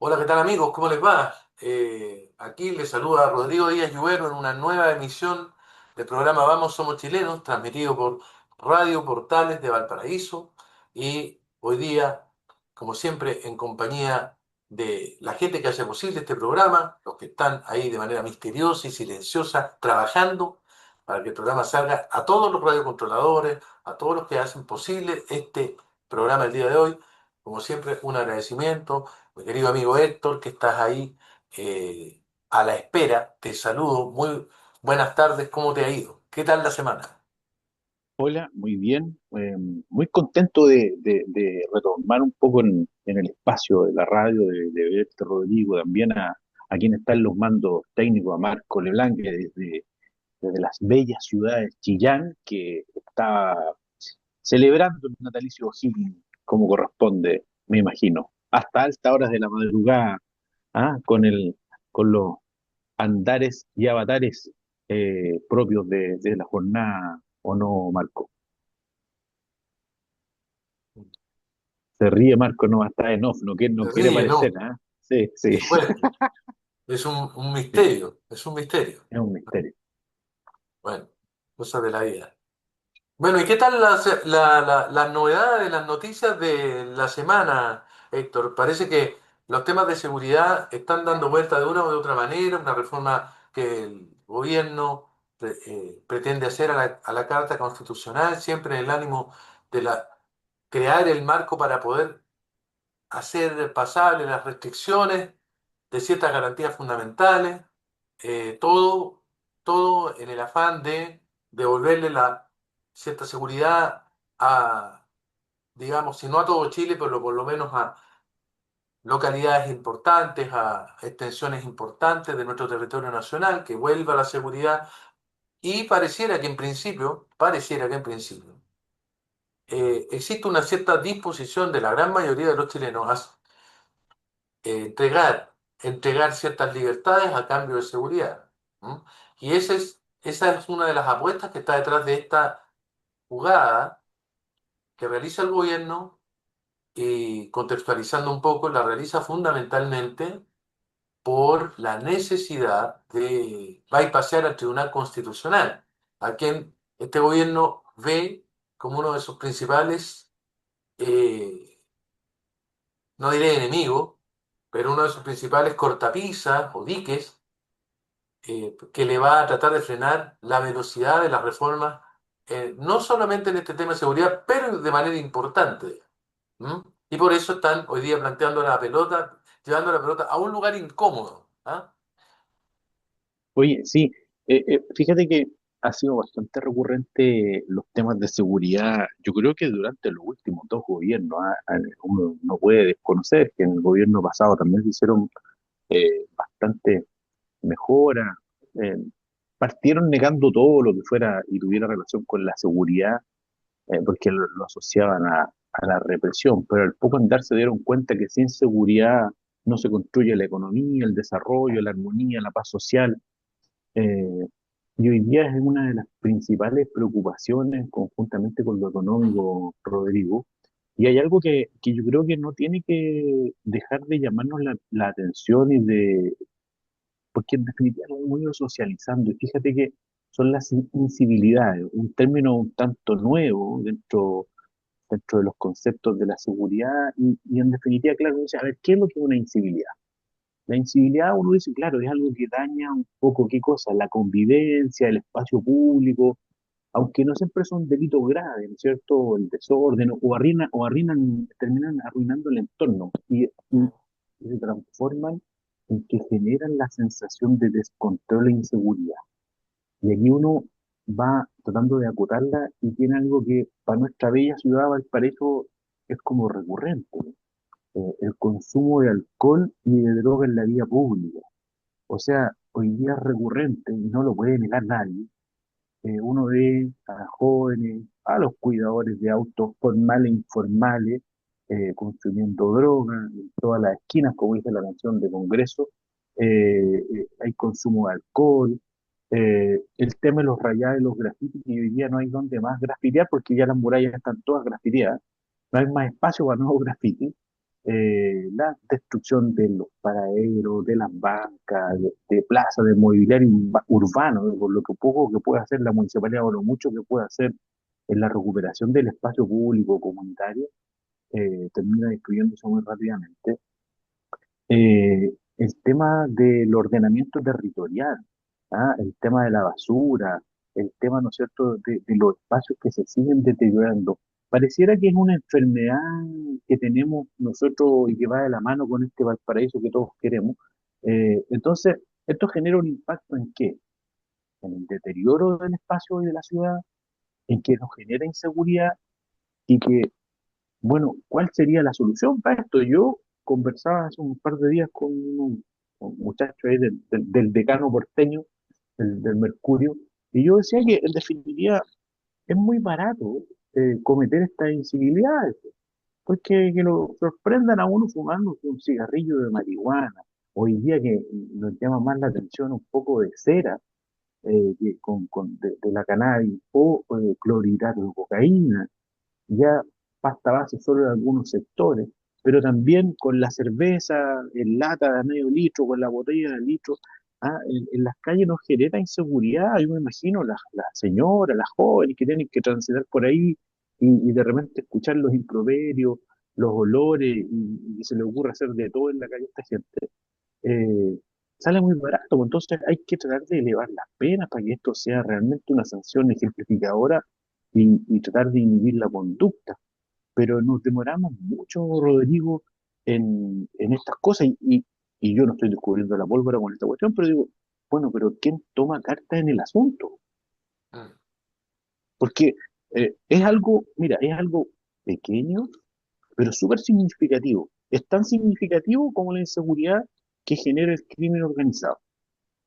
Hola, ¿qué tal amigos? ¿Cómo les va? Aquí les saluda Rodrigo Díaz Lluvero en una nueva emisión del programa Vamos Somos Chilenos, transmitido por Radio Portales de Valparaíso. Y hoy día, como siempre, en compañía de la gente que hace posible este programa, los que están ahí de manera misteriosa y silenciosa trabajando para que el programa salga a todos los radiocontroladores, a todos los que hacen posible este programa el día de hoy. Como siempre, un agradecimiento. Mi querido amigo Héctor, que estás ahí a la espera, te saludo. Muy buenas tardes, ¿cómo te ha ido? ¿Qué tal la semana? Hola, muy bien. Muy contento de retomar un poco en el espacio de la radio, de verte, Rodrigo, también a quien está en los mandos técnicos, a Marco Leblanc, que desde las bellas ciudades Chillán, que está celebrando el natalicio O'Higgins como corresponde, me imagino, hasta altas horas de la madrugada, con los andares y avatares propios de la jornada, ¿o no, Marco? Se ríe Marco, no está en off, no Se quiere ríe, aparecer, ¿no? ¿ah? Sí, Por sí, supuesto. Es un sí, misterio, es un misterio. es un misterio. Bueno, cosas de la vida. Bueno, ¿y qué tal las novedades, las noticias de la semana, Héctor? Parece que los temas de seguridad están dando vuelta de una o de otra manera, una reforma que el gobierno pretende hacer a la Carta Constitucional, siempre en el ánimo de crear el marco para poder hacer pasable las restricciones de ciertas garantías fundamentales, todo, todo en el afán de devolverle la cierta seguridad a, digamos, si no a todo Chile, pero por lo menos a localidades importantes, a extensiones importantes de nuestro territorio nacional, que vuelva la seguridad y pareciera que en principio, existe una cierta disposición de la gran mayoría de los chilenos a entregar ciertas libertades a cambio de seguridad. ¿M? Y esa es una de las apuestas que está detrás de esta jugada que realiza el gobierno y contextualizando un poco, la realiza fundamentalmente por la necesidad de bypassear al Tribunal Constitucional, a quien este gobierno ve como uno de sus principales, eh, no diré enemigos, pero uno de sus principales cortapisas o diques que le va a tratar de frenar la velocidad de las reformas, no solamente en este tema de seguridad, pero de manera importante. ¿M? Y por eso están hoy día planteando la pelota, llevando la pelota a un lugar incómodo. ¿Ah? Oye, sí, fíjate que ha sido bastante recurrente los temas de seguridad. Yo creo que durante los últimos dos gobiernos, uno no puede desconocer que en el gobierno pasado también se hicieron bastante mejoras. eh, Partieron negando todo lo que fuera y tuviera relación con la seguridad porque lo asociaban a la represión, pero al poco andar se dieron cuenta que sin seguridad no se construye la economía, el desarrollo, la armonía, la paz social. eh, y hoy día es una de las principales preocupaciones conjuntamente con lo económico, Rodrigo. Y hay algo que yo creo que no tiene que dejar de llamarnos la atención porque en definitiva lo hemos ido socializando. Y fíjate que son las incivilidades, un término un tanto nuevo dentro de los conceptos de la seguridad y en definitiva, claro, uno dice, a ver, ¿qué es lo que es una incivilidad? La incivilidad, uno dice, claro, es algo que daña un poco, ¿qué cosa? La convivencia, el espacio público, aunque no siempre son delitos graves, ¿no es cierto? El desorden, terminan arruinando el entorno y se transforman en que generan la sensación de descontrol e inseguridad. Y aquí uno va tratando de acotarla y tiene algo que para nuestra bella ciudad de Valparaíso es como recurrente, el consumo de alcohol y de droga en la vía pública. O sea, hoy día es recurrente y no lo puede negar nadie. Uno ve a jóvenes, a los cuidadores de autos formales e informales, consumiendo droga en todas las esquinas, como dice la canción de Congreso. Hay consumo de alcohol. El tema de los rayados y los grafitis, que hoy día no hay donde más grafitear porque ya las murallas están todas grafiteadas. No hay más espacio para nuevos grafitis. la destrucción de los paraderos, de las bancas, de plazas, de mobiliario urbano, por lo que poco que puede hacer la municipalidad o lo mucho que puede hacer en la recuperación del espacio público comunitario, termina destruyéndose muy rápidamente. El tema del ordenamiento territorial, ¿ah? El tema de la basura, el tema, ¿no es cierto?, de los espacios que se siguen deteriorando. Pareciera que es una enfermedad que tenemos nosotros y que va de la mano con este Valparaíso que todos queremos. Entonces, esto genera un impacto ¿en qué? En el deterioro del espacio y de la ciudad, en que nos genera inseguridad y que bueno, ¿cuál sería la solución para esto? Yo conversaba hace un par de días con un muchacho ahí del decano porteño, del Mercurio, y yo decía que en definitiva es muy barato cometer estas incivilidades, porque que lo sorprendan a uno fumando un cigarrillo de marihuana, hoy día que nos llama más la atención un poco de cera de la cannabis o clorhidrato de cocaína ya pasta base solo en algunos sectores, pero también con la cerveza en lata de medio litro, con la botella de litro, en las calles nos genera inseguridad. Yo me imagino las señoras, las jóvenes que tienen que transitar por ahí y de repente escuchar los improperios, los olores y se le ocurre hacer de todo en la calle a esta gente. eh, Sale muy barato, pues. Entonces hay que tratar de elevar las penas para que esto sea realmente una sanción ejemplificadora y tratar de inhibir la conducta. Pero nos demoramos mucho, Rodrigo, en estas cosas y yo no estoy descubriendo la pólvora con esta cuestión, pero digo, bueno, pero ¿quién toma carta en el asunto? Mm. Porque es algo, mira, es algo pequeño, pero súper significativo. Es tan significativo como la inseguridad que genera el crimen organizado.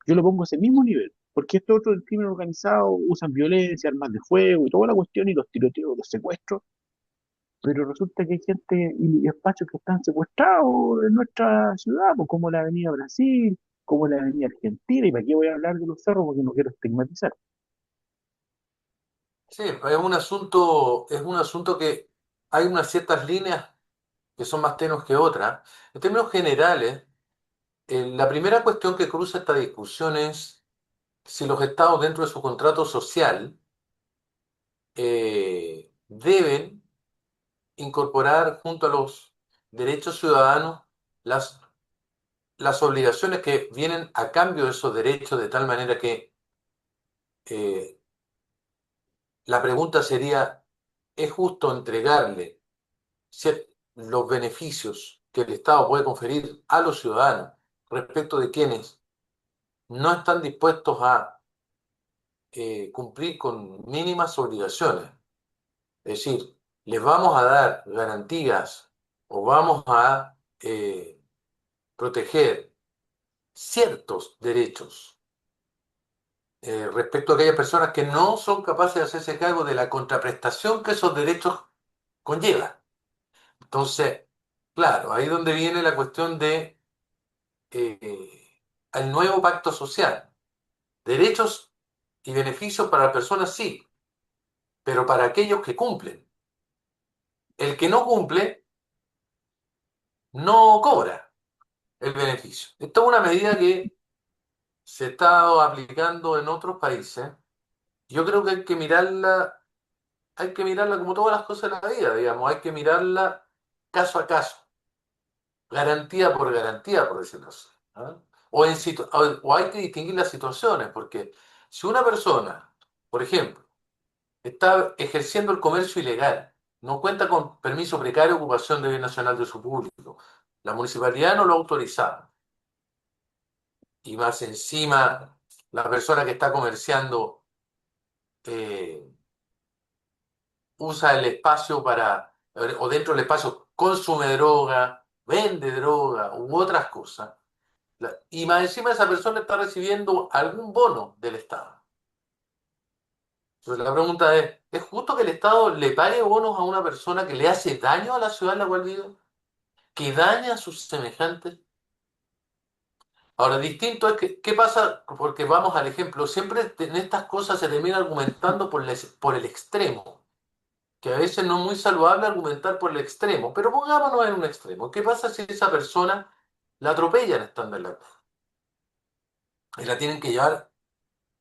Yo lo pongo a ese mismo nivel, porque esto otro del crimen organizado usan violencia, armas de fuego y toda la cuestión y los tiroteos, los secuestros, pero resulta que hay gente y espacios que están secuestrados en nuestra ciudad, pues como la Avenida Brasil, como la Avenida Argentina, y para qué voy a hablar de los cerros porque no quiero estigmatizar. Sí, es un asunto que hay unas ciertas líneas que son más tenues que otras. En términos generales, la primera cuestión que cruza esta discusión es si los estados dentro de su contrato social deben incorporar junto a los derechos ciudadanos las, las obligaciones que vienen a cambio de esos derechos, de tal manera que eh, la pregunta sería, ¿es justo entregarle los beneficios que el Estado puede conferir a los ciudadanos respecto de quienes no están dispuestos a cumplir con mínimas obligaciones? Es decir, les vamos a dar garantías o vamos a proteger ciertos derechos respecto a aquellas personas que no son capaces de hacerse cargo de la contraprestación que esos derechos conllevan. Entonces, claro, ahí es donde viene la cuestión de el nuevo pacto social. Derechos y beneficios para las personas sí, pero para aquellos que cumplen. El que no cumple no cobra el beneficio. Esta es una medida que se ha estado aplicando en otros países. Yo creo que hay que mirarla como todas las cosas de la vida, digamos, hay que mirarla caso a caso, garantía, por decirlo así. ¿Ah? O hay que distinguir las situaciones, porque si una persona, por ejemplo, está ejerciendo el comercio ilegal, no cuenta con permiso precario de ocupación de bien nacional de su público, la municipalidad no lo ha autorizado, y más encima la persona que está comerciando eh, usa el espacio o dentro del espacio consume droga, vende droga u otras cosas, y más encima esa persona está recibiendo algún bono del Estado. Entonces la pregunta ¿es justo que el Estado le pague bonos a una persona que le hace daño a la ciudad en la cual vive? ¿Que daña a sus semejantes? Ahora, distinto es que, ¿qué pasa? Porque vamos al ejemplo, siempre en estas cosas se termina argumentando por el extremo. que a veces no es muy saludable argumentar por el extremo, pero pongámonos en un extremo. ¿Qué pasa si esa persona la atropellan estando en la calle y la tienen que llevar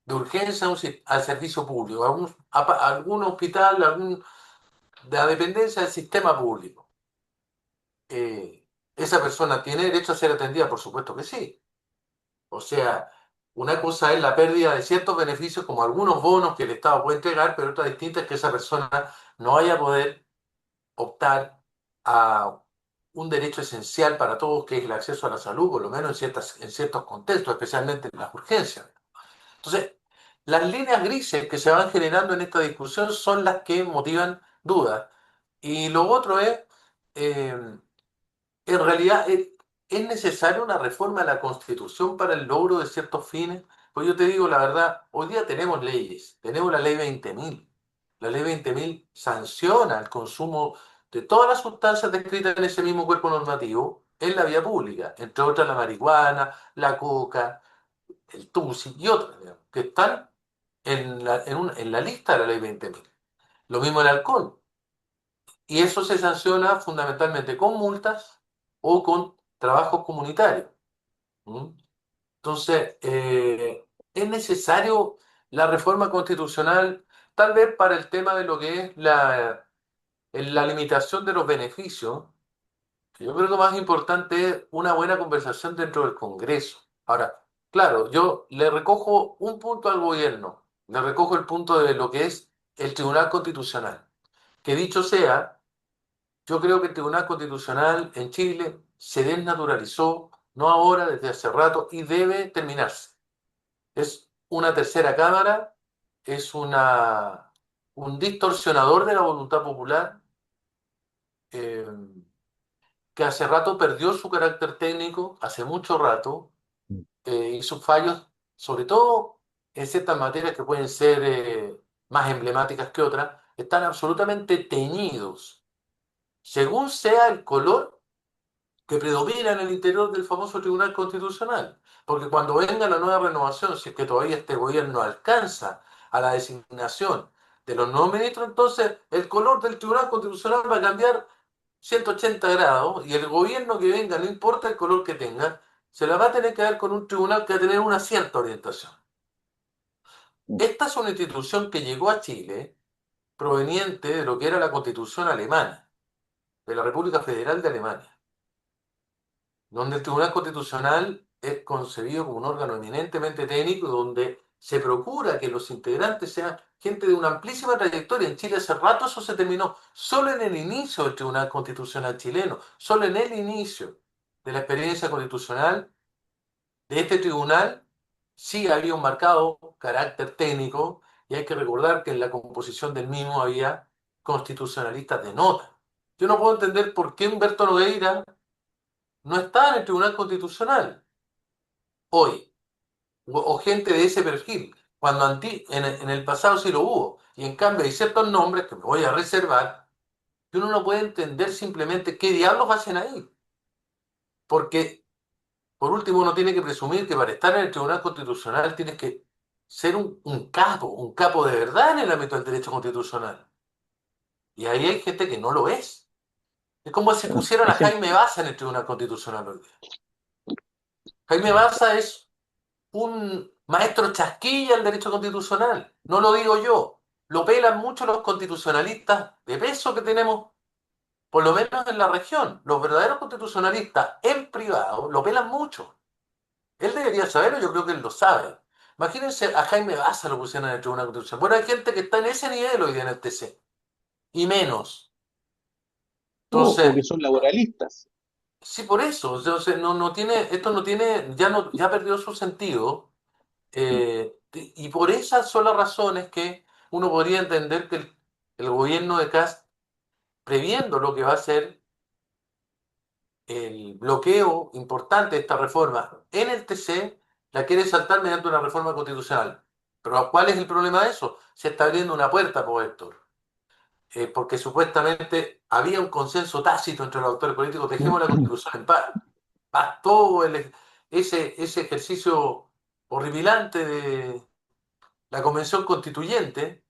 de urgencia a al servicio público, a algún hospital, de la dependencia del sistema público? ¿Esa persona tiene derecho a ser atendida? Por supuesto que sí. O sea, una cosa es la pérdida de ciertos beneficios como algunos bonos que el Estado puede entregar, pero otra distinta es que esa persona no vaya a poder optar a un derecho esencial para todos, que es el acceso a la salud, por lo menos en ciertos contextos, especialmente en las urgencias. Entonces, las líneas grises que se van generando en esta discusión son las que motivan dudas. Y lo otro es, eh, en realidad, ¿es necesaria una reforma de la Constitución para el logro de ciertos fines? Pues yo te digo la verdad, hoy día tenemos leyes, tenemos la ley 20.000. La ley 20.000 sanciona el consumo de todas las sustancias descritas en ese mismo cuerpo normativo en la vía pública, entre otras la marihuana, la coca, el tusi y otras, digamos, que están en la lista de la ley 20.000. Lo mismo el alcohol. Y eso se sanciona fundamentalmente con multas o con trabajos comunitarios. ¿Mm? Entonces, es necesario la reforma constitucional, tal vez para el tema de lo que es la limitación de los beneficios. Yo creo que lo más importante es una buena conversación dentro del Congreso. Ahora, claro, yo le recojo un punto al gobierno, le recojo el punto de lo que es el Tribunal Constitucional. Que dicho sea, yo creo que el Tribunal Constitucional en Chile se desnaturalizó, no ahora, desde hace rato, y debe terminarse. Es una tercera cámara, es un distorsionador de la voluntad popular, eh, que hace rato perdió su carácter técnico, hace mucho rato, y sus fallos, sobre todo en ciertas materias que pueden ser más emblemáticas que otras, están absolutamente teñidos, según sea el color que predomina en el interior del famoso Tribunal Constitucional. Porque cuando venga la nueva renovación, si es que todavía este gobierno alcanza a la designación de los nuevos ministros, entonces el color del Tribunal Constitucional va a cambiar 180 grados y el gobierno que venga, no importa el color que tenga, se la va a tener que dar con un tribunal que va a tener una cierta orientación. Esta es una institución que llegó a Chile proveniente de lo que era la Constitución alemana, de la República Federal de Alemania, donde el Tribunal Constitucional es concebido como un órgano eminentemente técnico, donde se procura que los integrantes sean gente de una amplísima trayectoria. En Chile hace rato eso se terminó, solo en el inicio del Tribunal Constitucional chileno, solo en el inicio de la experiencia constitucional de este tribunal, sí había un marcado carácter técnico, y hay que recordar que en la composición del mismo había constitucionalistas de nota. Yo no puedo entender por qué Humberto Nogueira no está en el Tribunal Constitucional hoy, o gente de ese perfil, cuando en el pasado sí lo hubo. Y en cambio hay ciertos nombres que me voy a reservar, que uno no puede entender simplemente qué diablos hacen ahí. Porque, por último, uno tiene que presumir que para estar en el Tribunal Constitucional tienes que ser un capo de verdad en el ámbito del derecho constitucional. Y ahí hay gente que no lo es. Es como si Bueno, pusieran hay a gente, Jaime Baza en el Tribunal Constitucional hoy día. Jaime Baza es un maestro chasquilla del derecho constitucional. No lo digo yo. Lo pelan mucho los constitucionalistas de peso que tenemos, por lo menos en la región. Los verdaderos constitucionalistas en privado lo pelan mucho. Él debería saberlo, yo creo que él lo sabe. Imagínense a Jaime Baza lo pusieron en el Tribunal Constitucional. Bueno, hay gente que está en ese nivel hoy día en el TC. Y menos. o que Entonces, son laboralistas. sí, por eso. Entonces, no tiene, esto no tiene, ya no, ya perdió su sentido. Y por esas son las razones que uno podría entender que el gobierno de Kast, previendo lo que va a ser el bloqueo importante de esta reforma en el TC, la quiere saltar mediante una reforma constitucional. Pero ¿cuál es el problema de eso? Se está abriendo una puerta, por Héctor, porque supuestamente había un consenso tácito entre los actores políticos, dejemos la constitución en paz. Bastó ese ejercicio horripilante de la convención constituyente,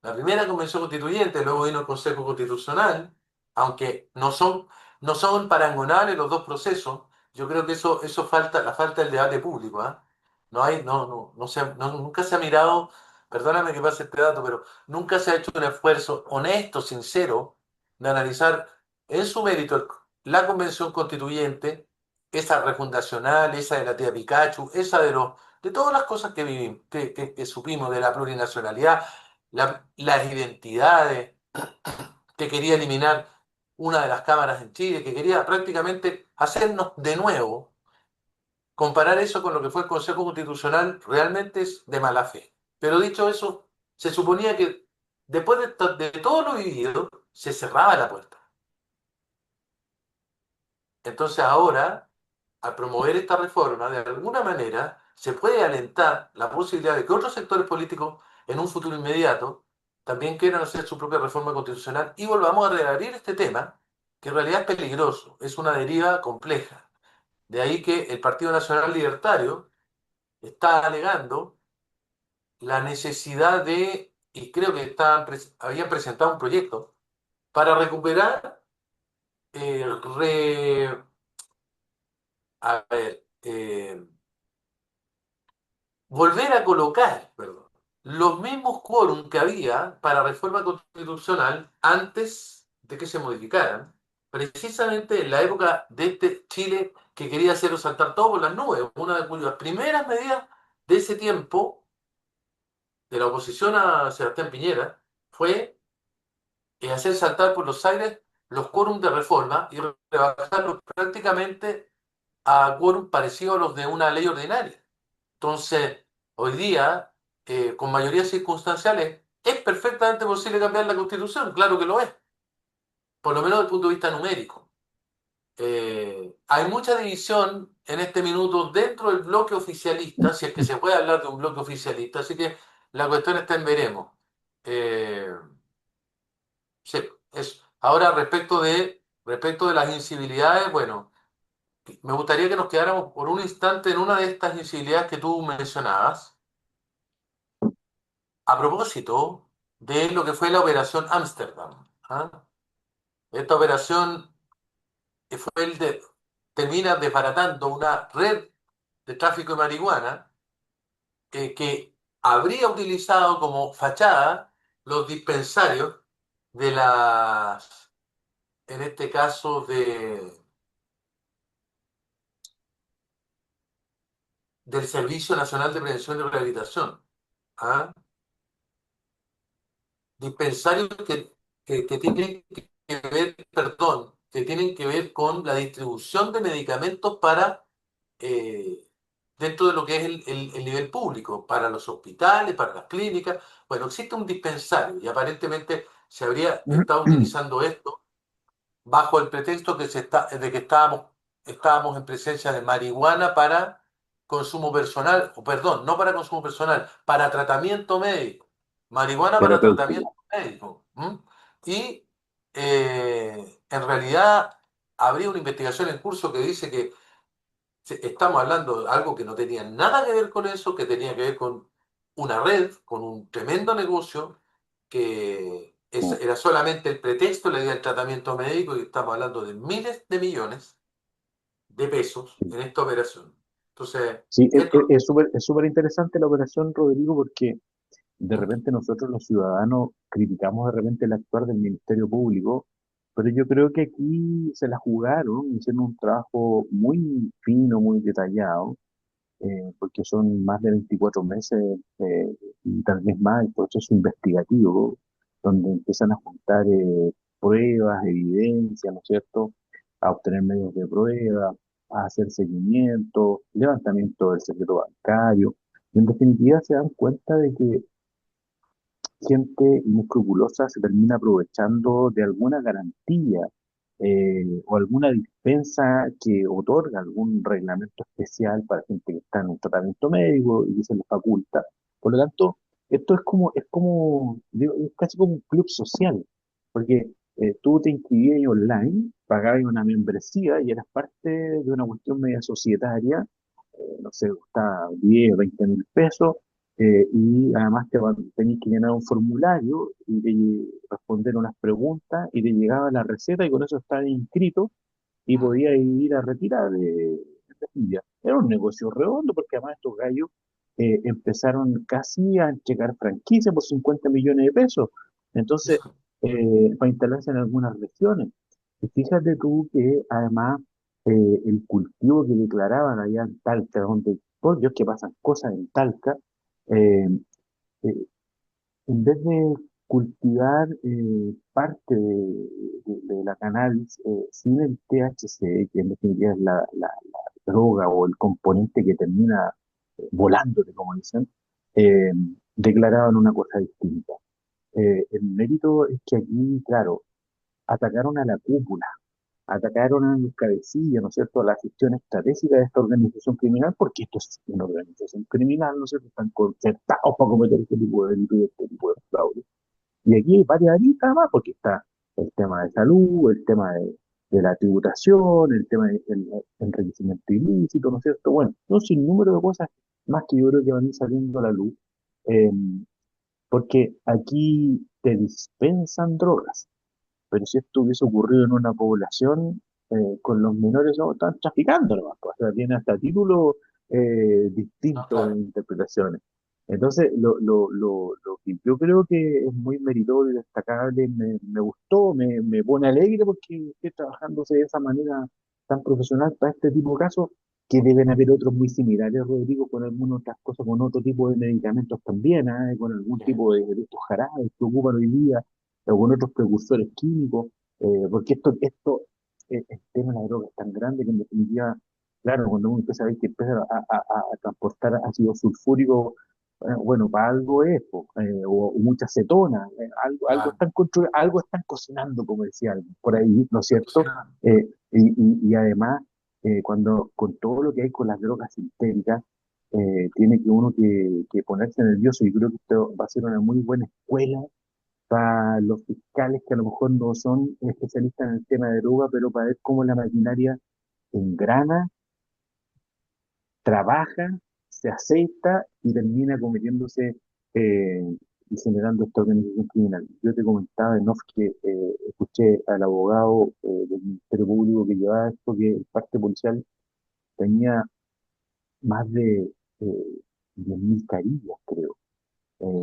La primera convención constituyente, luego vino el Consejo Constitucional, aunque no son parangonables los dos procesos. Yo creo que eso falta, la falta del debate público, ¿ah? No hay, no se nunca se ha mirado, perdóname que pase este dato, pero nunca se ha hecho un esfuerzo honesto, sincero, de analizar en su mérito la convención constituyente, esa refundacional, esa de la tía Pikachu, esa de todas las cosas que vivimos, que supimos de la plurinacionalidad, las identidades, que quería eliminar una de las cámaras en Chile, que quería prácticamente hacernos de nuevo. Comparar eso con lo que fue el Consejo Constitucional realmente es de mala fe. Pero dicho eso, se suponía que después de todo lo vivido, se cerraba la puerta. Entonces ahora, al promover esta reforma, de alguna manera se puede alentar la posibilidad de que otros sectores políticos en un futuro inmediato también quieran hacer su propia reforma constitucional y volvamos a reabrir este tema, que en realidad es peligroso, es una deriva compleja. De ahí que el Partido Nacional Libertario está alegando la necesidad de, y creo que habían presentado un proyecto para recuperar, eh, re- a ver, volver a colocar, perdón, los mismos quórum que había para reforma constitucional antes de que se modificaran, precisamente en la época de este Chile que quería hacerlo saltar todo por las nubes. Una de cuyas primeras medidas de ese tiempo, de la oposición a Sebastián Piñera, fue hacer saltar por los aires los quórums de reforma y rebajarlos prácticamente a quórum parecido a los de una ley ordinaria. Entonces, hoy día, con mayorías circunstanciales, es perfectamente posible cambiar la Constitución, claro que lo es, por lo menos desde el punto de vista numérico. Hay mucha división en este minuto dentro del bloque oficialista, si es que se puede hablar de un bloque oficialista, así que la cuestión está en veremos. Eh, sí, eso. Ahora, respecto de las incivilidades, bueno, me gustaría que nos quedáramos por un instante en una de estas incivilidades que tú mencionabas a propósito de lo que fue la Operación Ámsterdam. ¿Ah? Esta operación fue termina desbaratando una red de tráfico de marihuana que habría utilizado como fachada los dispensarios de en este caso, del Servicio Nacional de Prevención y Rehabilitación. ¿Ah? Dispensarios que tienen que ver, perdón, que tienen que ver con la distribución de medicamentos para eh, dentro de lo que es el nivel público, para los hospitales, para las clínicas. Bueno, existe un dispensario y aparentemente se habría estado utilizando esto bajo el pretexto de que estábamos en presencia de marihuana para consumo personal, o perdón, no para consumo personal, para tratamiento médico. Marihuana para Terapéutico. tratamiento médico. ¿M? Y en realidad habría una investigación en curso que dice que estamos hablando de algo que no tenía nada que ver con eso, que tenía que ver con una red, con un tremendo negocio, que era solamente el pretexto, le dio el tratamiento médico y estamos hablando de miles de millones de pesos en esta operación. Entonces, Sí, esto, es súper interesante la operación, Rodrigo, porque de repente nosotros los ciudadanos criticamos de repente el actuar del Ministerio Público, pero yo creo que aquí se la jugaron, hicieron un trabajo muy fino, muy detallado, porque son más de 24 meses y tal vez más el proceso investigativo, donde empiezan a juntar pruebas, evidencia, ¿no es cierto?, a obtener medios de prueba, a hacer seguimiento, levantamiento del secreto bancario, y en definitiva se dan cuenta de que gente inescrupulosa se termina aprovechando de alguna garantía o alguna dispensa que otorga algún reglamento especial para gente que está en un tratamiento médico y que se les faculta. Por lo tanto, esto digo, es casi como un club social, porque tú te inscribías online, pagabas una membresía y eras parte de una cuestión media societaria, no sé, costaba 10 o 20 mil pesos, y además tenías que llenar un formulario y responder unas preguntas y te llegaba la receta y con eso estabas inscrito y Mm. podías ir a retirar de India. Era un negocio redondo porque además estos gallos empezaron casi a checar franquicias por 50 millones de pesos. Entonces, para instalarse en algunas regiones. Y fíjate tú que además el cultivo que declaraban allá en Talca, donde, por Dios que pasan cosas en Talca, eh, eh, en vez de cultivar parte de la cannabis sin el THC, que en definitiva es la droga o el componente que termina volándote, como dicen, eh, declaraban una cosa distinta. El mérito es que aquí, claro, atacaron a la cúpula, atacaron a los cabecillas, ¿no es cierto?, a la gestión estratégica de esta organización criminal, porque esto es una organización criminal, ¿no es cierto?, están concertados para cometer este tipo de delitos y este tipo de fraude. Y aquí hay varias aristas más, porque está el tema de salud, el tema de la tributación, el tema del enriquecimiento ilícito, ¿no es cierto? Bueno, un sinnúmero de cosas más que yo creo que van a ir saliendo a la luz, eh, porque aquí te dispensan drogas, pero si esto hubiese ocurrido en una población, con los menores no están traficando nomás, pues, o sea, tiene hasta títulos No, distintos claro. en interpretaciones. Entonces, lo que yo creo que es muy meritorio y destacable, me gustó, me pone alegre porque esté trabajándose de esa manera tan profesional para este tipo de casos, que deben haber otros muy similares, Rodrigo, con algunas otras cosas, con otro tipo de medicamentos también, ¿ah? Con algún Sí, tipo de estos jarabes que ocupan hoy día o con otros precursores químicos, porque el tema de la droga es tan grande que en definitiva, claro, cuando uno empieza a ver que empieza a transportar ácido sulfúrico, bueno, para algo es, po, o mucha acetona, claro. algo están cocinando, como decía alguien, por ahí, ¿no es Sí, cierto? Y además, cuando con todo lo que hay con las drogas sintéticas, tiene que uno que ponerse nervioso y creo que esto va a ser una muy buena escuela para los fiscales que a lo mejor no son especialistas en el tema de droga, pero para ver cómo la maquinaria engrana, trabaja, se aceita y termina cometiéndose y generando esta organización criminal. Yo te comentaba en off que escuché al abogado del Ministerio Público que llevaba esto, que el parte policial tenía más de 10.000 carillas, creo,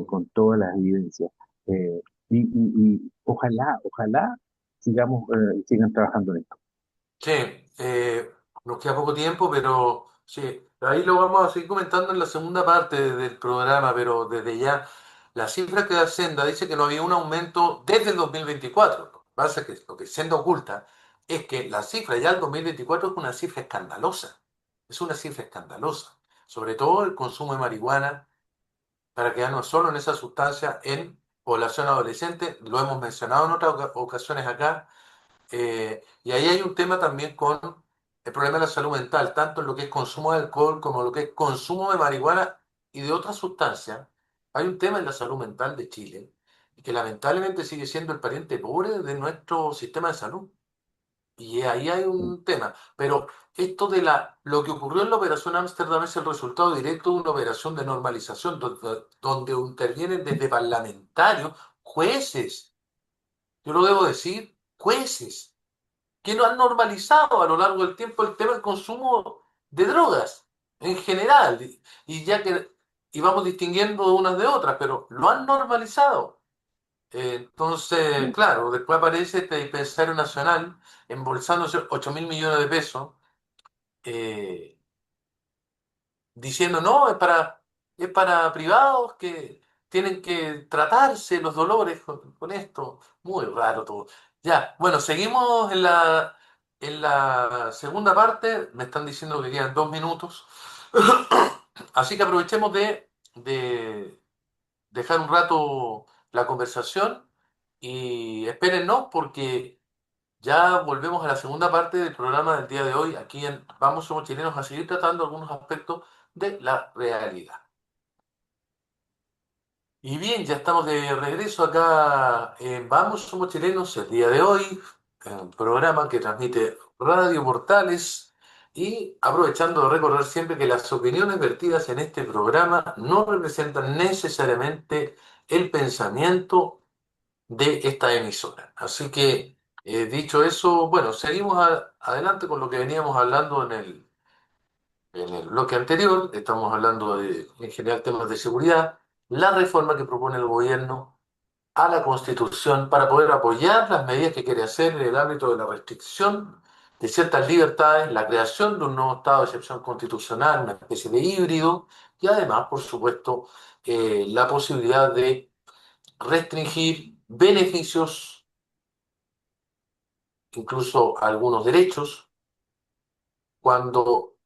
con todas las evidencias. Eh, y ojalá sigan trabajando en esto. sí, nos queda poco tiempo, pero sí, ahí lo vamos a seguir comentando en la segunda parte del programa, pero desde ya, la cifra que da Senda dice que no había un aumento desde el 2024. Lo que pasa es que lo que Senda oculta es que la cifra ya del 2024 es una cifra escandalosa. Es una cifra escandalosa. Sobre todo el consumo de marihuana, para quedarnos solo en esa sustancia en población adolescente. Lo hemos mencionado en otras ocasiones acá. Y ahí hay un tema también con el problema de la salud mental, tanto en lo que es consumo de alcohol como lo que es consumo de marihuana y de otras sustancias. Hay un tema en la salud mental de Chile y que lamentablemente sigue siendo el pariente pobre de nuestro sistema de salud. Y ahí hay un tema. Pero esto de lo que ocurrió en la Operación Ámsterdam es el resultado directo de una operación de normalización donde intervienen desde parlamentarios, jueces, yo lo debo decir, jueces que no han normalizado a lo largo del tiempo el tema del consumo de drogas en general. Y ya que y vamos distinguiendo unas de otras, pero lo han normalizado. Entonces, claro, después aparece este dispensario nacional embolsándose 8.000 millones de pesos, eh, diciendo, no, es para privados que tienen que tratarse los dolores con esto. Muy raro todo. Ya, bueno, seguimos en la segunda parte. Me están diciendo que quedan 2 minutos. Así que aprovechemos de dejar un rato la conversación y espérennos porque ya volvemos a la segunda parte del programa del día de hoy. Aquí en Vamos Somos Chilenos a seguir tratando algunos aspectos de la realidad. Y bien, ya estamos de regreso acá en Vamos Somos Chilenos el día de hoy, en un programa que transmite Radio Portales. Y aprovechando de recordar siempre que las opiniones vertidas en este programa no representan necesariamente el pensamiento de esta emisora. Así que, dicho eso, bueno, seguimos adelante con lo que veníamos hablando en el bloque anterior. Estamos hablando de, en general, temas de seguridad, la reforma que propone el gobierno a la Constitución para poder apoyar las medidas que quiere hacer en el ámbito de la restricción de ciertas libertades, la creación de un nuevo estado de excepción constitucional, una especie de híbrido, y además, por supuesto, la posibilidad de restringir beneficios, incluso algunos derechos, cuando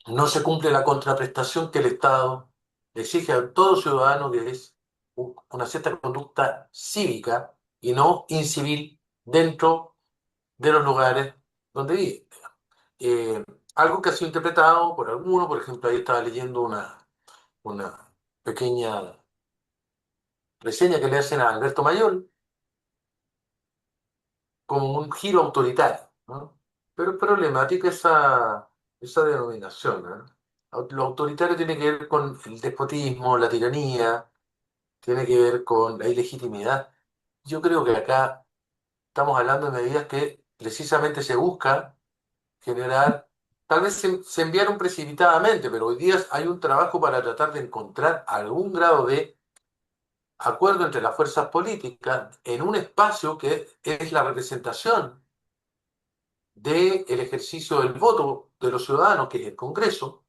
no se cumple la contraprestación que el Estado exige a todo ciudadano, que es una cierta conducta cívica y no incivil dentro de los lugares donde vive. Eh, Algo que ha sido interpretado por algunos, por ejemplo, ahí estaba leyendo una pequeña reseña que le hacen a Alberto Mayol como un giro autoritario, ¿no? Pero es problemática esa denominación, ¿no? Lo autoritario tiene que ver con el despotismo, la tiranía, tiene que ver con la ilegitimidad. Yo creo que acá estamos hablando de medidas que precisamente se busca generar, tal vez se enviaron precipitadamente, pero hoy día hay un trabajo para tratar de encontrar algún grado de acuerdo entre las fuerzas políticas en un espacio que es la representación del ejercicio del voto de los ciudadanos, que es el Congreso,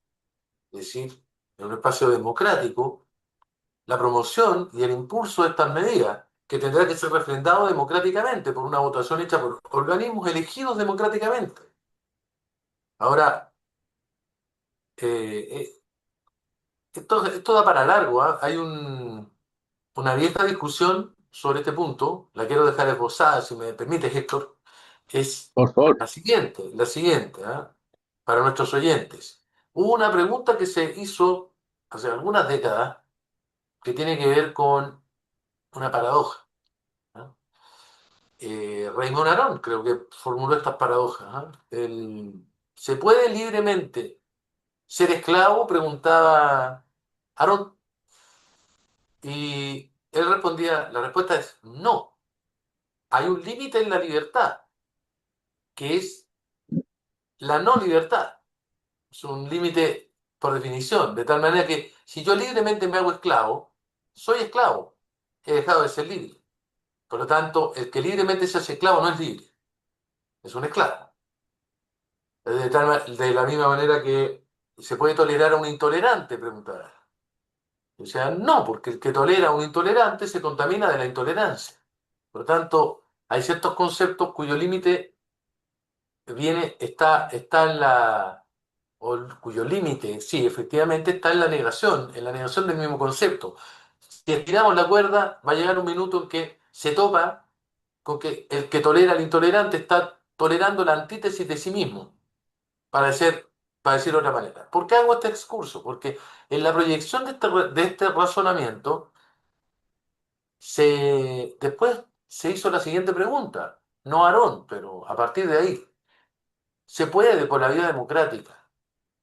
es decir, en un espacio democrático, la promoción y el impulso de estas medidas, que tendrá que ser refrendado democráticamente por una votación hecha por organismos elegidos democráticamente. Ahora, eh, eh, esto da para largo, ¿ah? Hay una vieja discusión sobre este punto, la quiero dejar esbozada, si me permite, Héctor, es Por favor, la siguiente, ¿ah? Para nuestros oyentes. Hubo una pregunta que se hizo hace algunas décadas que tiene que ver con una paradoja, ¿ah? Raymond Aron creo que formuló estas paradojas, ¿ah? ¿Se puede libremente ser esclavo? Preguntaba Aron, y él respondía, la respuesta es no. Hay un límite en la libertad, que es la no libertad. Es un límite por definición, de tal manera que si yo libremente me hago esclavo, soy esclavo, he dejado de ser libre. Por lo tanto, el que libremente se hace esclavo no es libre, es un esclavo. De la misma manera que se puede tolerar a un intolerante, preguntaba. O sea, no, porque el que tolera a un intolerante se contamina de la intolerancia. Por lo tanto, hay ciertos conceptos cuyo límite está en cuyo límite, sí, efectivamente, está en la negación del mismo concepto. Si estiramos la cuerda, va a llegar un minuto en que se topa con que el que tolera al intolerante está tolerando la antítesis de sí mismo, para decir, para decir de otra manera. ¿Por qué hago este excurso? Porque en la proyección de este razonamiento, después se hizo la siguiente pregunta, no Aarón, pero a partir de ahí, ¿se puede por la vía democrática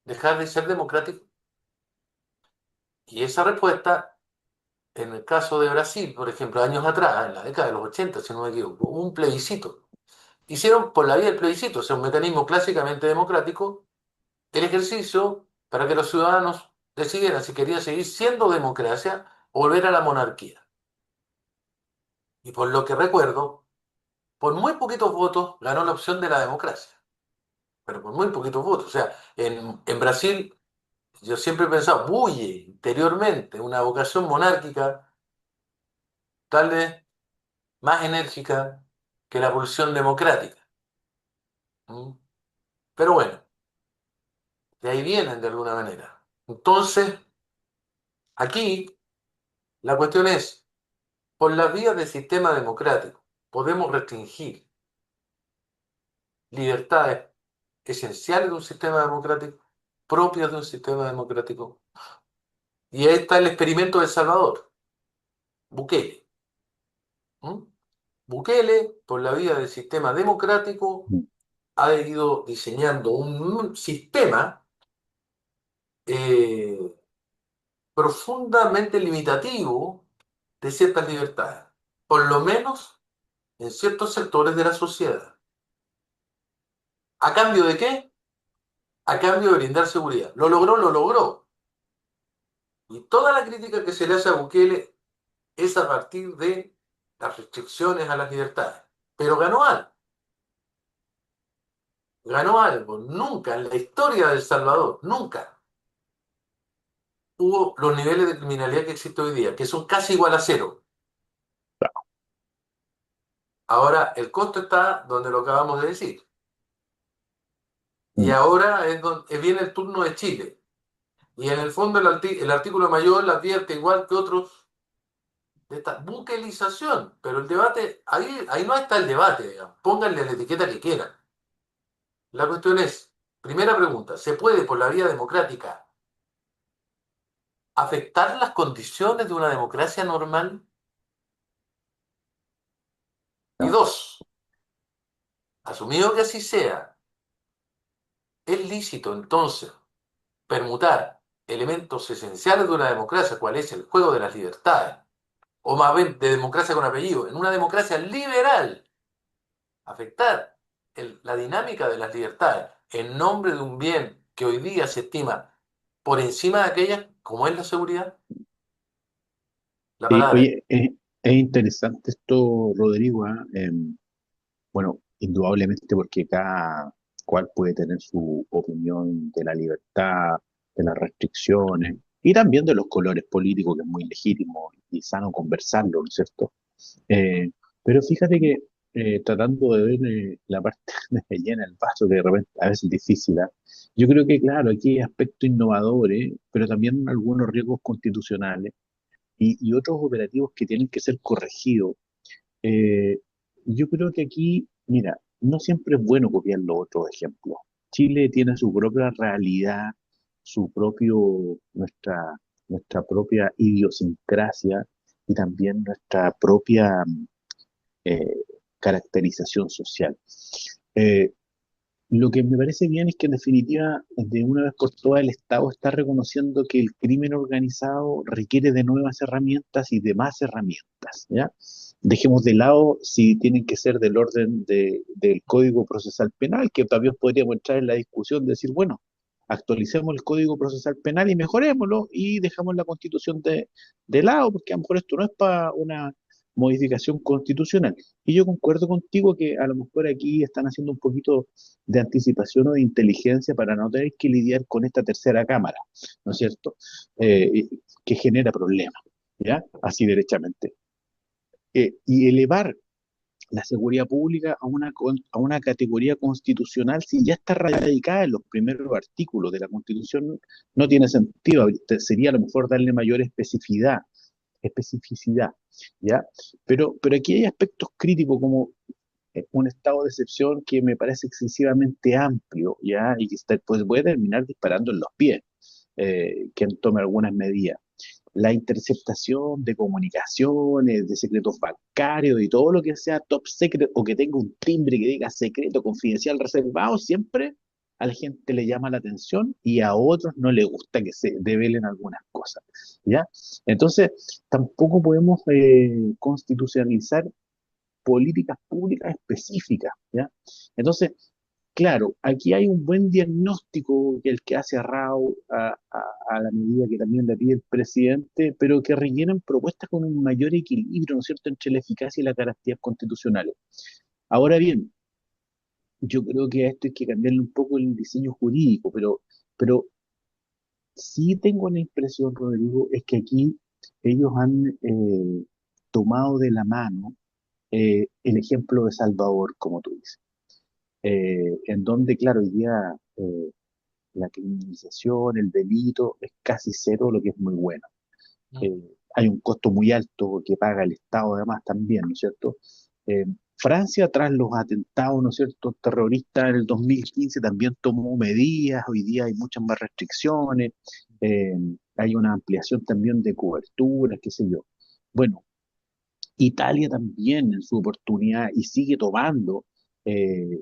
dejar de ser democrático? Y esa respuesta, en el caso de Brasil, por ejemplo, años atrás, en la década de los 80 si no me equivoco, hubo un plebiscito. Hicieron por la vía del plebiscito, o sea, un mecanismo clásicamente democrático, el ejercicio para que los ciudadanos decidieran si querían seguir siendo democracia o volver a la monarquía. Y por lo que recuerdo, por muy poquitos votos ganó la opción de la democracia, pero por muy poquitos votos. O sea, en Brasil yo siempre he pensado, bulle interiormente una vocación monárquica, tal vez más enérgica que la pulsión democrática. ¿Mm? Pero bueno, de ahí vienen de alguna manera. Entonces, aquí la cuestión es, por las vías del sistema democrático, podemos restringir libertades esenciales de un sistema democrático, propias de un sistema democrático. Y ahí está el experimento de El Salvador, Bukele. ¿Mm? Bukele, por la vía del sistema democrático, ha ido diseñando un sistema eh, profundamente limitativo de ciertas libertades, por lo menos en ciertos sectores de la sociedad. ¿A cambio de qué? A cambio de brindar seguridad. ¿Lo logró? Lo logró. Y toda la crítica que se le hace a Bukele es a partir de las restricciones a las libertades. Pero ganó algo. Ganó algo. Nunca en la historia de El Salvador, nunca hubo los niveles de criminalidad que existe hoy día, que son casi igual a cero. Ahora, el costo está donde lo acabamos de decir. Y Mm. ahora es donde viene el turno de Chile. Y en el fondo el artículo mayor la advierte igual que otros de esta buquelización. Pero el debate, ahí no está el debate, digamos. Pónganle la etiqueta que quieran. La cuestión es, primera pregunta, ¿se puede por la vía democrática afectar las condiciones de una democracia normal? Y No, dos, asumido que así sea, ¿es lícito entonces permutar elementos esenciales de una democracia, cuál es el juego de las libertades, o más bien de democracia con apellido, en una democracia liberal, afectar la dinámica de las libertades en nombre de un bien que hoy día se estima por encima de aquella, como es la seguridad? La sí, palabra es, oye, es interesante esto, Rodrigo, ¿ah? Bueno, indudablemente porque cada cual puede tener su opinión de la libertad, de las restricciones y también de los colores políticos, que es muy legítimo y sano conversarlo, ¿no es cierto? Eh, pero fíjate que tratando de ver la parte de llena el vaso, que de repente a veces es difícil, ¿ah? Yo creo que, claro, aquí hay aspectos innovadores, pero también algunos riesgos constitucionales y otros operativos que tienen que ser corregidos. Eh, yo creo que aquí, mira, no siempre es bueno copiar los otros ejemplos. Chile tiene su propia realidad, su propio, nuestra propia idiosincrasia y también nuestra propia eh, caracterización social. Eh, lo que me parece bien es que en definitiva, de una vez por todas, el Estado está reconociendo que el crimen organizado requiere de nuevas herramientas y de más herramientas, ¿ya? Dejemos de lado si tienen que ser del orden del Código Procesal Penal, que también podríamos entrar en la discusión de decir, bueno, actualicemos el Código Procesal Penal y mejorémoslo y dejamos la Constitución de lado, porque a lo mejor esto no es para una modificación constitucional. Y yo concuerdo contigo que a lo mejor aquí están haciendo un poquito de anticipación o de inteligencia para no tener que lidiar con esta tercera cámara, ¿no es cierto? Que genera problemas, ¿ya? Así derechamente. Y elevar la seguridad pública a una categoría constitucional, si ya está radicada en los primeros artículos de la Constitución, no tiene sentido. Sería a lo mejor darle mayor especificidad, ¿ya? Pero aquí hay aspectos críticos como un estado de excepción que me parece excesivamente amplio, ¿ya? Y que pues, puede terminar disparando en los pies, quien tome algunas medidas. La interceptación de comunicaciones, de secretos bancarios y todo lo que sea top secret o que tenga un timbre que diga secreto, confidencial, reservado, siempre a la gente le llama la atención y a otros no le gusta que se develen algunas cosas, ¿ya? Entonces, tampoco podemos constitucionalizar políticas públicas específicas, ¿ya? Entonces, claro, aquí hay un buen diagnóstico que el que hace Rao a la medida que también le pide el presidente, pero que requieren propuestas con un mayor equilibrio, ¿no es cierto?, entre la eficacia y las garantías constitucionales. Ahora bien, yo creo que a esto hay que cambiarle un poco el diseño jurídico, pero sí tengo la impresión, Rodrigo, es que aquí ellos han tomado de la mano el ejemplo de Salvador, como tú dices, en donde, claro, hoy día la criminalización, el delito es casi cero, lo que es muy bueno. mm, Eh, hay un costo muy alto que paga el Estado además también, ¿no es cierto? Eh, Francia, tras los atentados, ¿no es cierto?, terroristas en el 2015 también tomó medidas, hoy día hay muchas más restricciones, eh, hay una ampliación también de coberturas, qué sé yo. Bueno, Italia también en su oportunidad y sigue tomando.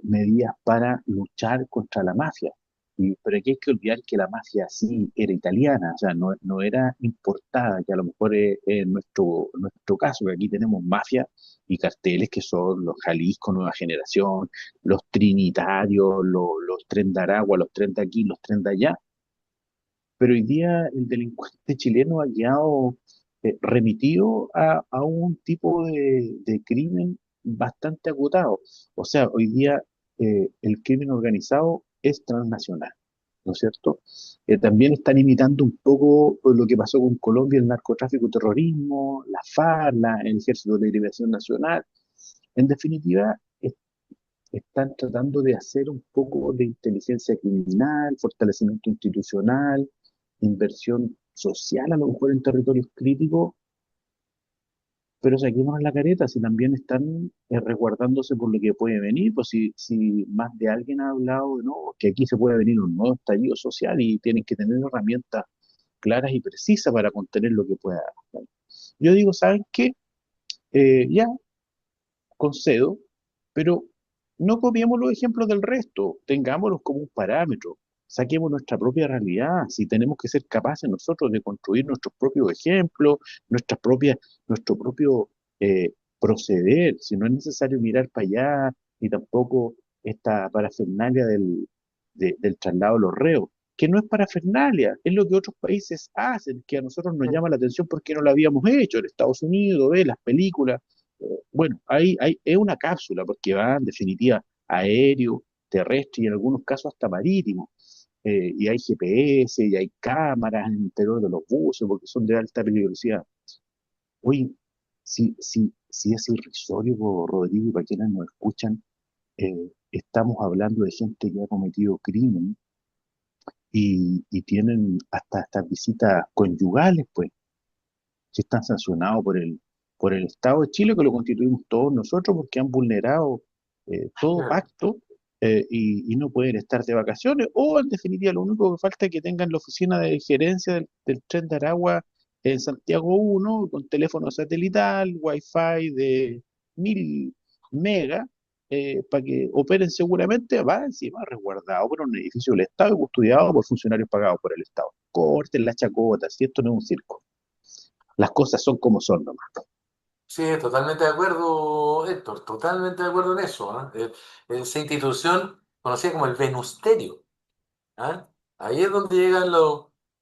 medidas para luchar contra la mafia. Pero aquí hay que olvidar que la mafia sí era italiana, o sea, no era importada, que a lo mejor es nuestro caso, que aquí tenemos mafia y carteles que son los Jalisco Nueva Generación, los Trinitarios, los Tren de Aragua, los Tren de aquí, los Tren de allá, pero hoy día el delincuente chileno ha quedado remitido a un tipo de crimen bastante acotado. O sea, hoy día el crimen organizado es transnacional, ¿no es cierto? También están imitando un poco lo que pasó con Colombia, el narcotráfico y terrorismo, la FARC, el Ejército de Liberación Nacional. En definitiva, están tratando de hacer un poco de inteligencia criminal, fortalecimiento institucional, inversión social, a lo mejor en territorios críticos, pero saquémonos la careta, si también están resguardándose por lo que puede venir, pues si más de alguien ha hablado de no, que aquí se puede venir un nuevo estallido social y tienen que tener herramientas claras y precisas para contener lo que pueda. Yo digo, ¿saben qué? Ya, concedo, pero no copiemos los ejemplos del resto, tengámoslos como un parámetro, saquemos nuestra propia realidad, si tenemos que ser capaces nosotros de construir nuestros propios ejemplos, nuestro propio proceder, si no es necesario mirar para allá, ni tampoco esta parafernalia del traslado de los reos, que no es parafernalia, es lo que otros países hacen, que a nosotros nos llama la atención porque no lo habíamos hecho, en Estados Unidos, las películas, bueno, es una cápsula porque va en definitiva aéreo, terrestre y en algunos casos hasta marítimo. Y hay GPS y hay cámaras en el interior de los buses porque son de alta peligrosidad. Oye, si es irrisorio, Rodrigo, y para quienes nos escuchan, estamos hablando de gente que ha cometido crimen y tienen hasta estas visitas conyugales, pues que están sancionados por el Estado de Chile, que lo constituimos todos nosotros, porque han vulnerado todo pacto y no pueden estar de vacaciones, o en definitiva lo único que falta es que tengan la oficina de gerencia del Tren de Aragua en Santiago 1, con teléfono satelital, wifi de 1000 megas, para que operen seguramente, va encima resguardado por un edificio del Estado y custodiado por funcionarios pagados por el Estado. Corten la chacota, si esto no es un circo. Las cosas son como son nomás. Sí, totalmente de acuerdo, Héctor, totalmente de acuerdo en eso. ¿Ah? Esa institución conocida como el Venusterio. ¿Ah? Ahí es donde llegan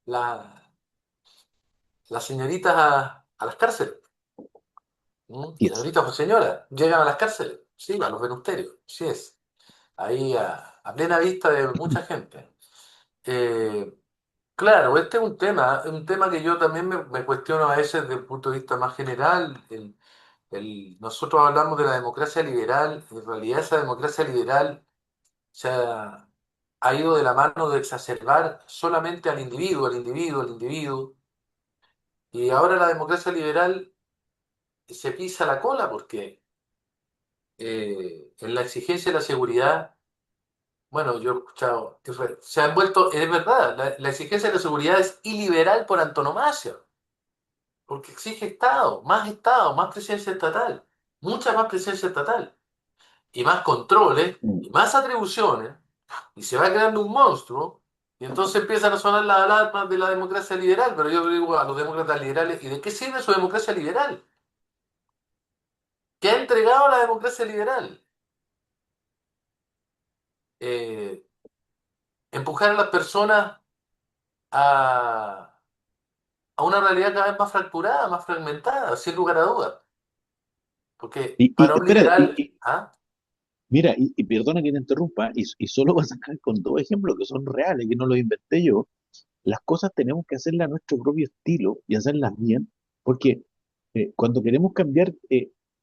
la- las señoritas a las cárceles. ¿Mm? Y es. Señoritas o señoras, llegan a las cárceles, sí, a los venusterios, sí es. Ahí a plena vista de mucha gente. Eh, claro, este es un tema que yo también me cuestiono a veces desde el punto de vista más general. Nosotros hablamos de la democracia liberal, en realidad esa democracia liberal ha ido de la mano de exacerbar solamente al individuo, al individuo, al individuo, y ahora la democracia liberal se pisa la cola porque en la exigencia de la seguridad, bueno, yo he escuchado, se han vuelto, es verdad, la exigencia de la seguridad es iliberal por antonomasia, porque exige Estado, más presencia estatal, mucha más presencia estatal, y más controles, Mm. y más atribuciones, y se va creando un monstruo, y entonces empiezan a sonar las alarmas de la democracia liberal, pero yo digo a los demócratas liberales, ¿y de qué sirve su democracia liberal? ¿Qué ha entregado la democracia liberal? Eh, Empujar a las personas a, a una realidad cada vez más fracturada, más fragmentada, sin lugar a dudas. Porque para un Espera, liberal, ¿ah? mira, y perdona que te interrumpa, y solo vas a sacar con dos ejemplos que son reales, que no los inventé yo. Las cosas tenemos que hacerlas a nuestro propio estilo y hacerlas bien, porque cuando queremos cambiar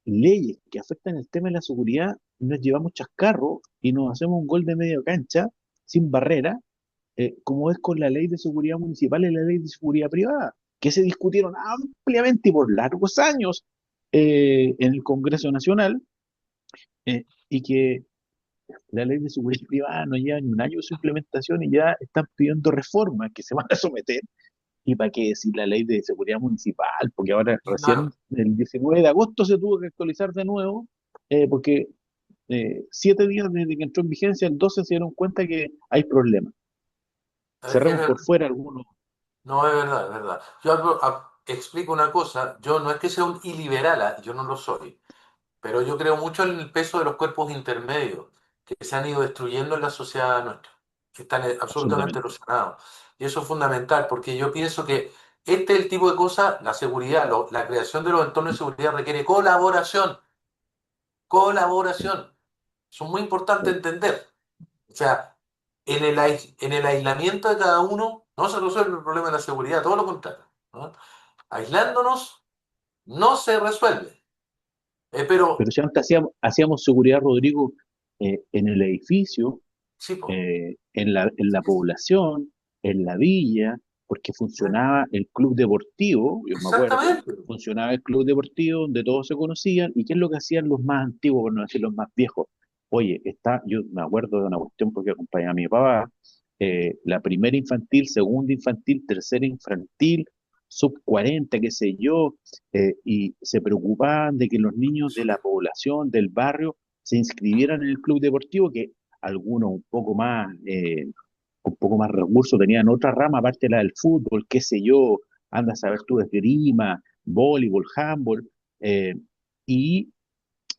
leyes que afectan el tema de la seguridad, nos llevamos chascarros y nos hacemos un gol de media cancha sin barrera, como es con la ley de seguridad municipal y la ley de seguridad privada, que se discutieron ampliamente y por largos años en el Congreso Nacional, y que la ley de seguridad privada no lleva ni un año de su implementación y ya están pidiendo reformas que se van a someter. ¿Y para qué decir la ley de seguridad municipal? Porque ahora No, recién el 19 de agosto se tuvo que actualizar de nuevo, porque 7 días desde que entró en vigencia, el 12 se dieron cuenta que hay problemas. Es que es Cerremos verdad. por fuera algunos, No, es verdad, es verdad. Yo explico una cosa, yo no es que sea un iliberal, yo no lo soy, pero yo creo mucho en el peso de los cuerpos intermedios que se han ido destruyendo en la sociedad nuestra, que están absolutamente absolutamente. erosionados. Y eso es fundamental, porque yo pienso que este es el tipo de cosas, la seguridad, la creación de los entornos de seguridad requiere colaboración, colaboración. Eso es muy importante Sí. entender. O sea, en el aislamiento de cada uno no se resuelve el problema de la seguridad, todo lo contrario, ¿no? Aislándonos no se resuelve. Pero Pero, si antes hacíamos seguridad, Rodrigo, en el edificio, sí, po, en la población, en la villa, porque funcionaba el club deportivo, yo me acuerdo, exactamente. funcionaba el club deportivo donde todos se conocían, y qué es lo que hacían los más antiguos, por no decir los más viejos. Oye, yo me acuerdo de una cuestión porque acompañaba a mi papá, la primera infantil, segunda infantil, tercera infantil, sub 40, qué sé yo, y se preocupaban de que los niños de la población, del barrio, se inscribieran en el club deportivo, que algunos un poco más recursos tenían otra rama, aparte de la del fútbol, qué sé yo, anda a saber tú, de esgrima, voleibol, handball, eh, y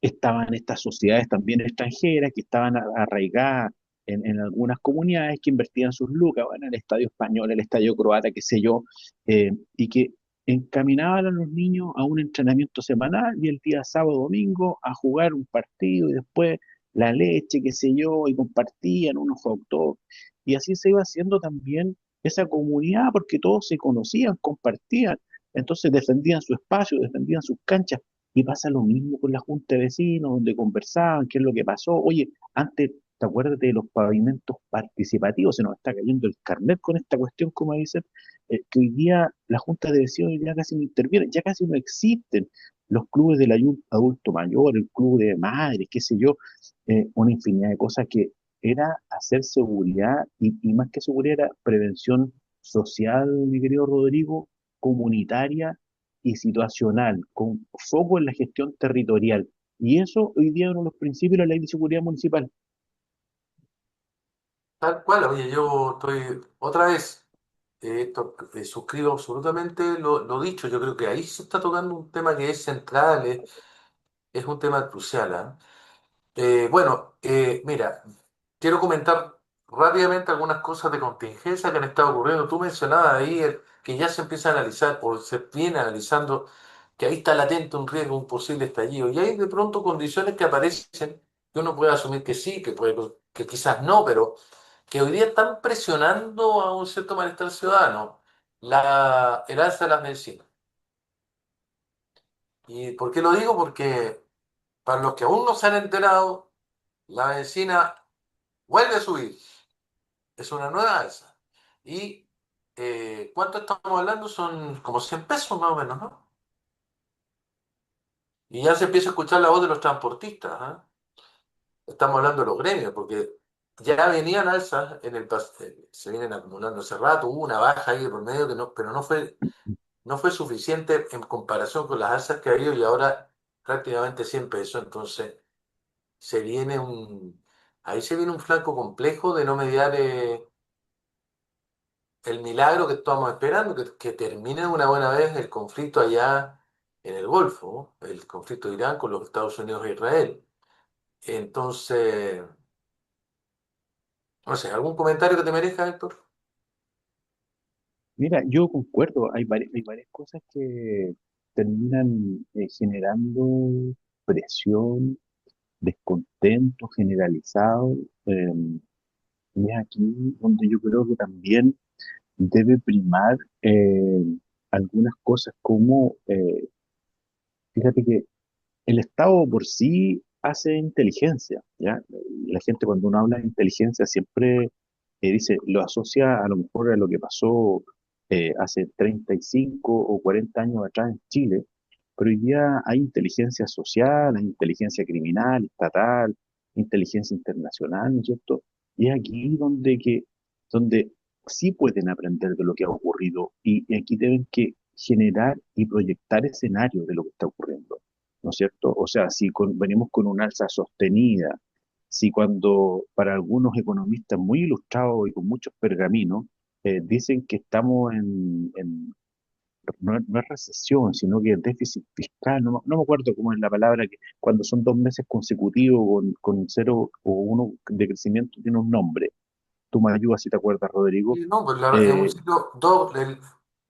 estaban estas sociedades también extranjeras que estaban arraigadas en algunas comunidades que invertían sus lucas, bueno, el estadio español, el estadio croata, qué sé yo, y que encaminaban a los niños a un entrenamiento semanal y el día sábado domingo a jugar un partido y después la leche, qué sé yo, y compartían unos hot dogs. Y así se iba haciendo también esa comunidad porque todos se conocían, compartían, entonces defendían su espacio, defendían sus canchas. Y pasa lo mismo con la junta de vecinos, donde conversaban, qué es lo que pasó. Oye, antes, ¿te acuerdas de los pavimentos participativos? Se nos está cayendo el carnet con esta cuestión, como dicen, que hoy día la junta de vecinos ya casi no interviene, ya casi no existen los clubes del adulto mayor, el club de madres, qué sé yo, una infinidad de cosas que era hacer seguridad y más que seguridad era prevención social, mi querido Rodrigo, comunitaria y situacional, con foco en la gestión territorial. Y eso hoy día es uno de los principios de la ley de seguridad municipal. Tal cual, oye, yo estoy otra vez, suscribo absolutamente lo dicho. Yo creo que ahí se está tocando un tema que es central, es un tema crucial, ¿ah? Bueno, mira, quiero comentar rápidamente algunas cosas de contingencia que han estado ocurriendo. Tú mencionabas ahí que ya se empieza a analizar o se viene analizando que ahí está latente un riesgo, un posible estallido. Y hay de pronto condiciones que aparecen que uno puede asumir que sí, que quizás no, pero que hoy día están presionando a un cierto malestar ciudadano. El alza de las medicinas. ¿Y por qué lo digo? Porque para los que aún no se han enterado, la medicina vuelve a subir. Es una nueva alza. ¿Y cuánto estamos hablando? Son como 100 pesos más o menos, ¿no? Y ya se empieza a escuchar la voz de los transportistas, ¿ah? Estamos hablando de los gremios, porque ya venían alzas se vienen acumulando hace rato, hubo una baja ahí por medio que no, pero no fue suficiente en comparación con las alzas que ha habido y ahora prácticamente 100 pesos. Entonces, se viene ahí se viene un flanco complejo de no mediar el milagro que estamos esperando, que termine de una buena vez el conflicto allá en el Golfo, ¿no? El conflicto de Irán con los Estados Unidos e Israel. Entonces, no sé, ¿algún comentario que te merezca, Héctor? Mira, yo concuerdo, hay varias cosas que terminan generando presión, descontento generalizado, eh, y es aquí donde yo creo que también debe primar algunas cosas como, fíjate que el Estado por sí hace inteligencia, ¿ya? La gente cuando uno habla de inteligencia siempre dice, lo asocia a lo mejor a lo que pasó hace 35 o 40 años atrás en Chile, pero hoy día hay inteligencia social, hay inteligencia criminal, estatal, inteligencia internacional, ¿no es cierto? Y es aquí donde sí pueden aprender de lo que ha ocurrido y aquí deben que generar y proyectar escenarios de lo que está ocurriendo. ¿no es cierto? O sea, si venimos con un alza sostenida, si cuando para algunos economistas muy ilustrados y con muchos pergaminos dicen que estamos no es recesión, sino que es déficit fiscal, no me acuerdo cómo es la palabra, que cuando son 2 meses consecutivos con cero o uno de crecimiento tiene un nombre. Tú me ayudas si te acuerdas, Rodrigo. Y no, pues es un Eh, ciclo doble,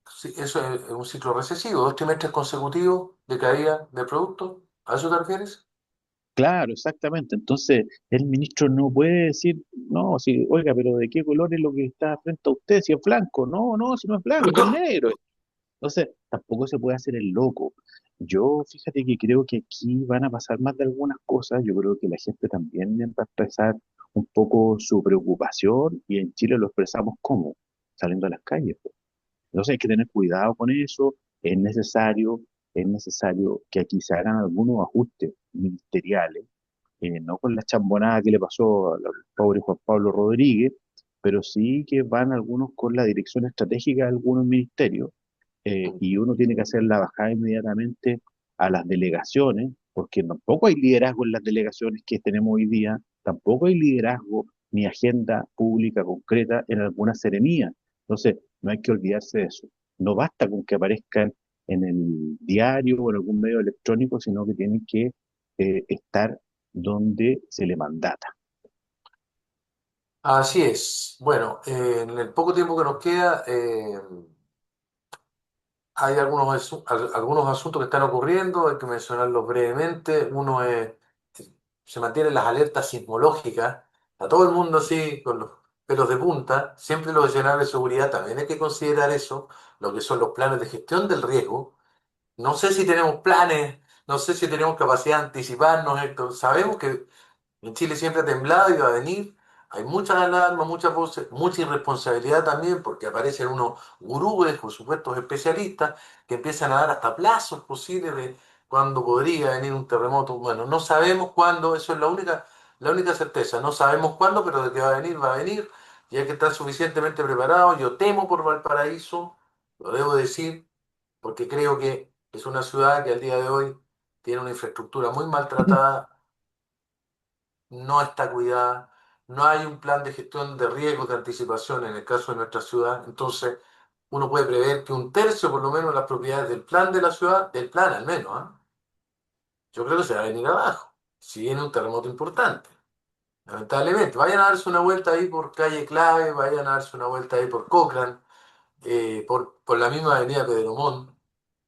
sí, eso es un ciclo recesivo, 2 trimestres consecutivos de caída de producto. ¿A eso te refieres? claro, exactamente. Entonces, el ministro no puede decir, no, si, oiga, pero ¿de qué color es lo que está frente a usted? Si es blanco. No, no, si no es blanco, es negro. Entonces, tampoco se puede hacer el loco. Yo, fíjate que creo que aquí van a pasar más de algunas cosas. Yo creo que la gente también va a expresar un poco su preocupación y en Chile lo expresamos como saliendo a las calles. Entonces hay que tener cuidado con eso. Es necesario, es necesario que aquí se hagan algunos ajustes ministeriales, no con la chambonada que le pasó al pobre Juan Pablo Rodríguez, pero sí que van algunos con la dirección estratégica de algunos ministerios y uno tiene que hacer la bajada inmediatamente a las delegaciones, porque tampoco hay liderazgo en las delegaciones que tenemos hoy día, tampoco hay liderazgo ni agenda pública concreta en alguna seremía. Entonces, no hay que olvidarse de eso. No basta con que aparezcan en el diario o en algún medio electrónico, sino que tienen que estar donde se le mandata. Así es. Bueno, en el poco tiempo que nos queda, hay algunos asuntos que están ocurriendo, hay que mencionarlos brevemente. Uno es, se mantienen las alertas sismológicas, a todo el mundo así, con los pelos de punta, siempre los escenarios de seguridad, también hay que considerar eso, lo que son los planes de gestión del riesgo. No sé si tenemos planes, no sé si tenemos capacidad de anticiparnos, Héctor. Sabemos que en Chile siempre ha temblado y va a venir. Hay muchas alarmas, muchas voces, mucha irresponsabilidad también, porque aparecen unos gurúes con supuestos especialistas que empiezan a dar hasta plazos posibles de cuándo podría venir un terremoto. Bueno, no sabemos cuándo, eso es la única certeza. No sabemos cuándo, pero de que va a venir, y hay que estar suficientemente preparado. Yo temo por Valparaíso, lo debo decir, porque creo que es una ciudad que al día de hoy tiene una infraestructura muy maltratada, no está cuidada, no hay un plan de gestión de riesgos de anticipación en el caso de nuestra ciudad. Entonces, uno puede prever que un tercio por lo menos de las propiedades del plan de la ciudad, del plan al menos, ¿ah? Yo creo que se va a venir abajo, si viene un terremoto importante. Lamentablemente, vayan a darse una vuelta ahí por calle Clave, vayan a darse una vuelta ahí por Cochrane, por la misma avenida Pedro Montt,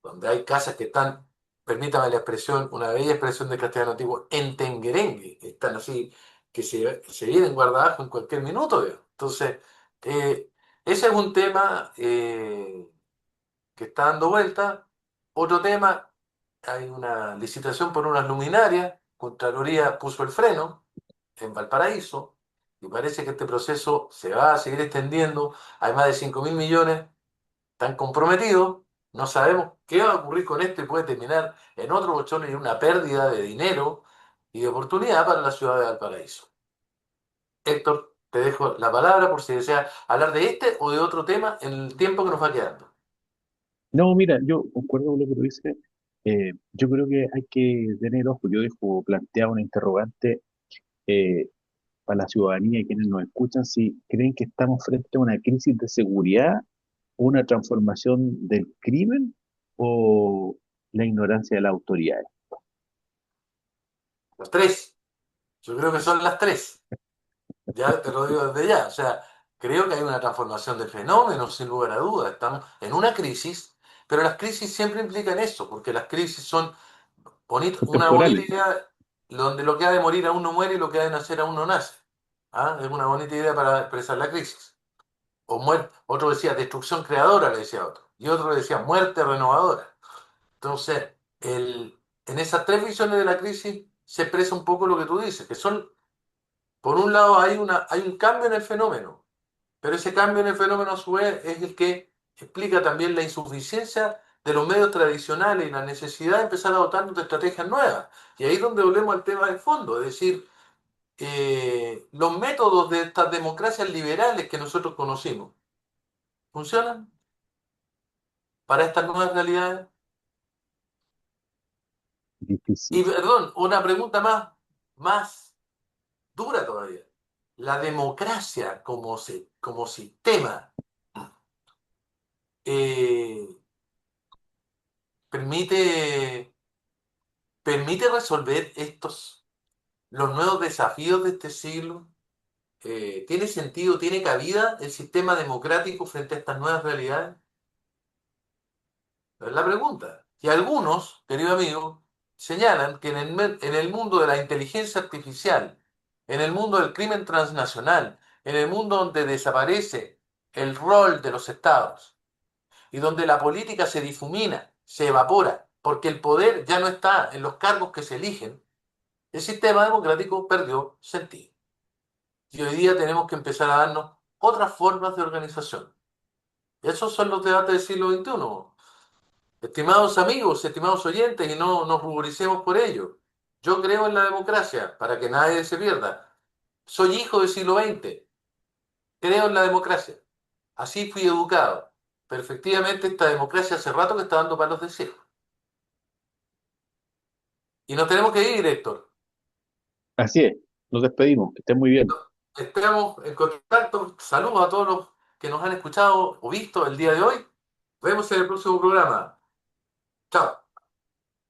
donde hay casas que están, permítame la expresión, una bella expresión de castellano antiguo, en tenguerengue, están así, que se vienen guardabajo en cualquier minuto, veo. Entonces, ese es un tema que está dando vuelta. Otro tema, hay una licitación por unas luminarias, Contraloría puso el freno en Valparaíso, y parece que este proceso se va a seguir extendiendo. Hay más de 5.000 millones, están comprometidos, no sabemos qué va a ocurrir con esto y puede terminar en otro bochón y en una pérdida de dinero y de oportunidad para la ciudad de Valparaíso. Héctor, te dejo la palabra por si deseas hablar de este o de otro tema en el tiempo que nos va quedando. No, mira, yo concuerdo con lo que tú dices. Yo creo que hay que tener ojo. Yo dejo planteado una interrogante eh, para la ciudadanía y quienes nos escuchan, si creen que estamos frente a una crisis de seguridad, una transformación del crimen o la ignorancia de las autoridades. Los tres, yo creo que son las tres. Ya te lo digo desde ya. O sea, creo que hay una transformación del fenómeno, sin lugar a dudas. Estamos en una crisis, pero las crisis siempre implican eso, porque las crisis son Son una bonita temporales. idea donde lo que ha de morir aún no muere y lo que ha de nacer aún no nace. ¿Ah? Es una bonita idea para expresar la crisis. Otro decía destrucción creadora, le decía otro. Y otro le decía muerte renovadora. Entonces, en esas tres visiones de la crisis se expresa un poco lo que tú dices, que son, por un lado, hay un cambio en el fenómeno, pero ese cambio en el fenómeno a su vez es el que explica también la insuficiencia de los medios tradicionales y la necesidad de empezar a dotarnos de estrategias nuevas. Y ahí es donde volvemos al tema de fondo, es decir, los métodos de estas democracias liberales que nosotros conocimos, ¿funcionan para estas nuevas realidades? difícil. Y perdón, una pregunta más dura todavía. La democracia como sistema eh, permite, permite resolver los nuevos desafíos de este siglo. ¿Tiene sentido, tiene cabida el sistema democrático frente a estas nuevas realidades? Es la pregunta. Y algunos, querido amigo, señalan que en el mundo de la inteligencia artificial, en el mundo del crimen transnacional, en el mundo donde desaparece el rol de los estados y donde la política se difumina, se evapora, porque el poder ya no está en los cargos que se eligen, el sistema democrático perdió sentido. Y hoy día tenemos que empezar a darnos otras formas de organización. Esos son los debates del siglo XXI. Estimados amigos, estimados oyentes, y no nos ruboricemos por ello. Yo creo en la democracia, para que nadie se pierda. Soy hijo del siglo XX, creo en la democracia. Así fui educado. Pero efectivamente esta democracia hace rato que está dando palos de ciego. Y nos tenemos que ir, Héctor. Así es, nos despedimos, que estén muy bien. Estamos en contacto. Saludos a todos los que nos han escuchado o visto el día de hoy. Nos vemos en el próximo programa.